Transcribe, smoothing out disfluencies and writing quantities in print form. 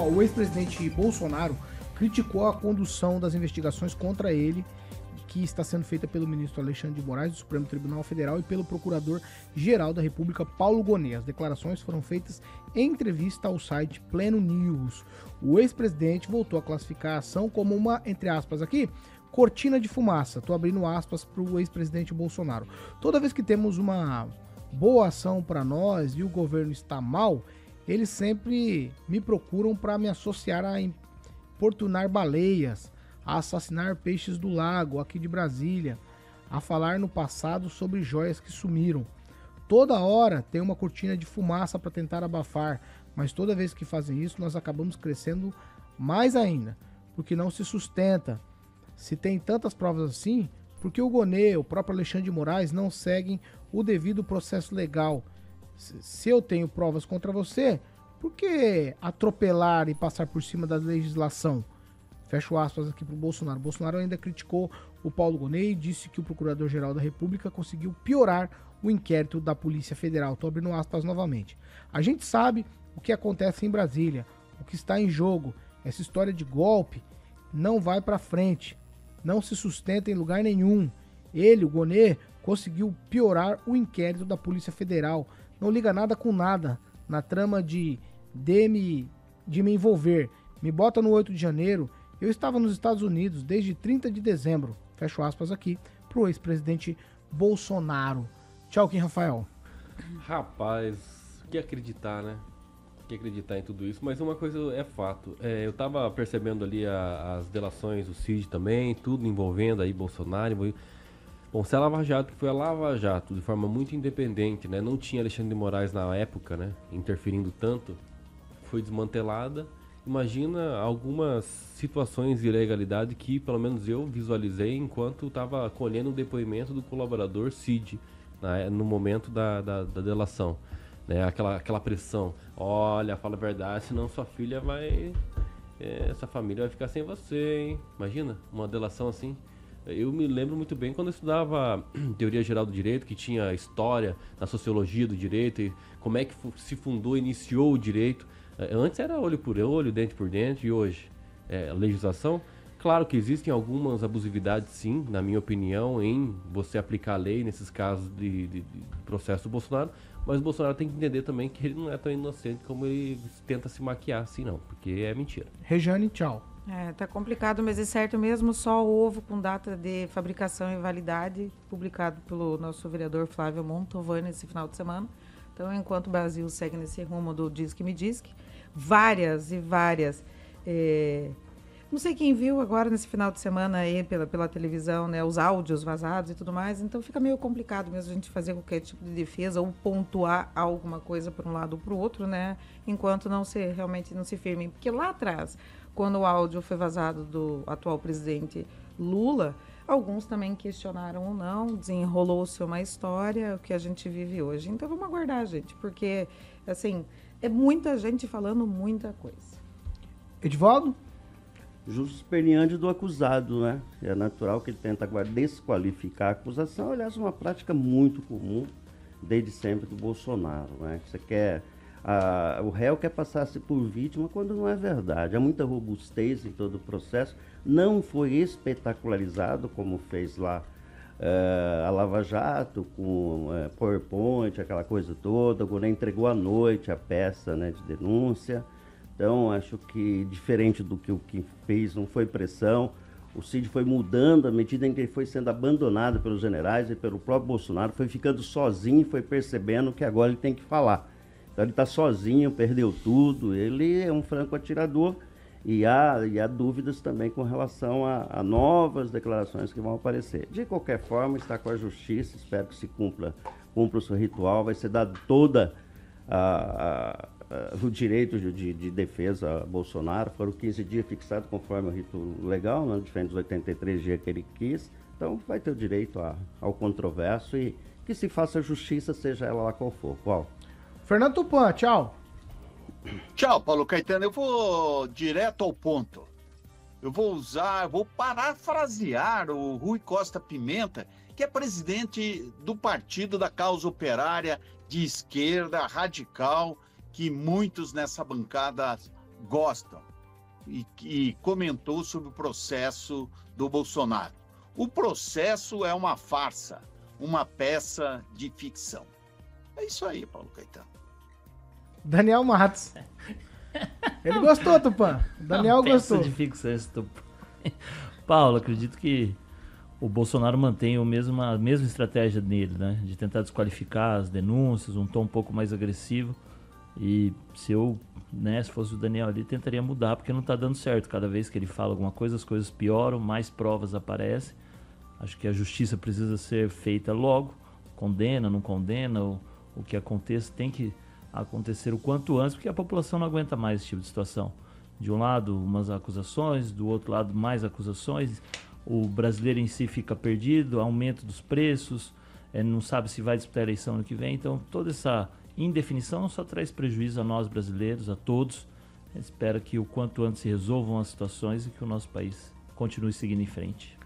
o ex-presidente Bolsonaro criticou a condução das investigações contra ele, que está sendo feita pelo ministro Alexandre de Moraes, do Supremo Tribunal Federal, e pelo procurador-geral da República, Paulo Gonet. As declarações foram feitas em entrevista ao site Pleno News. O ex-presidente voltou a classificar a ação como uma, entre aspas aqui, cortina de fumaça. Estou abrindo aspas para o ex-presidente Bolsonaro. Toda vez que temos uma boa ação para nós e o governo está mal, eles sempre me procuram para me associar a importunar baleias, a assassinar peixes do lago aqui de Brasília, a falar no passado sobre joias que sumiram. Toda hora tem uma cortina de fumaça para tentar abafar, mas toda vez que fazem isso nós acabamos crescendo mais ainda, porque não se sustenta. Se tem tantas provas assim, por que o Gonet, o próprio Alexandre de Moraes não seguem o devido processo legal? Se eu tenho provas contra você, por que atropelar e passar por cima da legislação? Fecho aspas aqui para o Bolsonaro. Bolsonaro ainda criticou o Paulo Gonet e disse que o Procurador-Geral da República conseguiu piorar o inquérito da Polícia Federal. Estou abrindo aspas novamente. A gente sabe o que acontece em Brasília, o que está em jogo. Essa história de golpe não vai para frente, não se sustenta em lugar nenhum. Ele, o Gonet, conseguiu piorar o inquérito da Polícia Federal. Não liga nada com nada na trama de me envolver. Me bota no 8 de janeiro. Eu estava nos Estados Unidos desde 30 de dezembro. Fecho aspas aqui pro ex-presidente Bolsonaro. Tchau, Kim Rafael. Rapaz, que acreditar, né? Que acreditar em tudo isso. Mas uma coisa é fato. Eu tava percebendo ali as delações do Cid também, tudo envolvendo aí Bolsonaro. Bom, se a Lava Jato, que foi a Lava Jato, de forma muito independente, né? Não tinha Alexandre de Moraes na época, né? Interferindo tanto, foi desmantelada. Imagina algumas situações de ilegalidade que, pelo menos eu visualizei enquanto estava colhendo o depoimento do colaborador Cid, né, no momento da delação. Né, aquela pressão. Olha, fala a verdade, senão sua filha vai... essa família vai ficar sem você, hein? Imagina, uma delação assim. Eu me lembro muito bem quando eu estudava Teoria Geral do Direito, que tinha história na sociologia do direito, e como é que se fundou, iniciou o direito. Antes era olho por olho, dente por dente, e hoje legislação. Claro que existem algumas abusividades, sim, na minha opinião, em você aplicar a lei nesses casos de processo do Bolsonaro, mas o Bolsonaro tem que entender também que ele não é tão inocente como ele tenta se maquiar assim, não, porque é mentira. Rejane, tchau. Tá complicado, mas é certo mesmo, só o ovo com data de fabricação e validade, publicado pelo nosso vereador Flávio Mantovani esse final de semana. Então, enquanto o Brasil segue nesse rumo do Diz que me diz, várias e várias... não sei quem viu agora nesse final de semana aí pela televisão, né, os áudios vazados e tudo mais, então fica meio complicado mesmo a gente fazer qualquer tipo de defesa ou pontuar alguma coisa para um lado ou para o outro, né, enquanto realmente não se firmem. Porque lá atrás, quando o áudio foi vazado do atual presidente Lula, alguns também questionaram ou não, desenrolou-se uma história, o que a gente vive hoje. Então vamos aguardar, gente, porque, assim, é muita gente falando muita coisa. Edivaldo? Justus peniande do acusado, né? É natural que ele tenta agora desqualificar a acusação. Aliás, uma prática muito comum desde sempre do Bolsonaro, né? Você quer... o réu quer passar-se por vítima quando não é verdade. Há muita robustez em todo o processo. Não foi espetacularizado como fez lá a Lava Jato, com PowerPoint, aquela coisa toda. O Gonet entregou à noite a peça, né, de denúncia. Então, acho que diferente do que o que fez, não foi pressão. O Cid foi mudando à medida em que ele foi sendo abandonado pelos generais e pelo próprio Bolsonaro, foi ficando sozinho e foi percebendo que agora ele tem que falar. Então, ele está sozinho, perdeu tudo, ele é um franco atirador e há dúvidas também com relação a novas declarações que vão aparecer. De qualquer forma, está com a justiça, espero que se cumpra o seu ritual, vai ser dado toda o direito de defesa a Bolsonaro. Foram 15 dias fixados conforme o rito legal, né, diferente dos 83 dias que ele quis. Então vai ter o direito ao controverso e que se faça justiça, seja ela lá qual for. Qual? Fernando Tupan, tchau. Tchau, Paulo Caetano. Eu vou direto ao ponto. Eu vou parafrasear o Rui Costa Pimenta, que é presidente do Partido da Causa Operária de Esquerda Radical, que muitos nessa bancada gostam e comentou sobre o processo do Bolsonaro. O processo é uma farsa, uma peça de ficção. É isso aí, Paulo Caetano. Daniel Matos. Ele gostou, Tupã. Daniel gostou. Peça de ficção esse Tupã. Paulo, acredito que o Bolsonaro mantém a mesma estratégia dele, né? De tentar desqualificar as denúncias, um tom um pouco mais agressivo. E se eu, né, se fosse o Daniel ali, tentaria mudar, porque não está dando certo. Cada vez que ele fala alguma coisa, as coisas pioram, mais provas aparecem. Acho que a justiça precisa ser feita logo. Condena, não condena, o que aconteça tem que acontecer o quanto antes, porque a população não aguenta mais esse tipo de situação. De um lado, umas acusações, do outro lado, mais acusações. O brasileiro em si fica perdido, aumento dos preços, não sabe se vai disputar a eleição ano que vem. Então, toda essa indefinição só traz prejuízo a nós brasileiros, a todos. Espero que o quanto antes se resolvam as situações e que o nosso país continue seguindo em frente.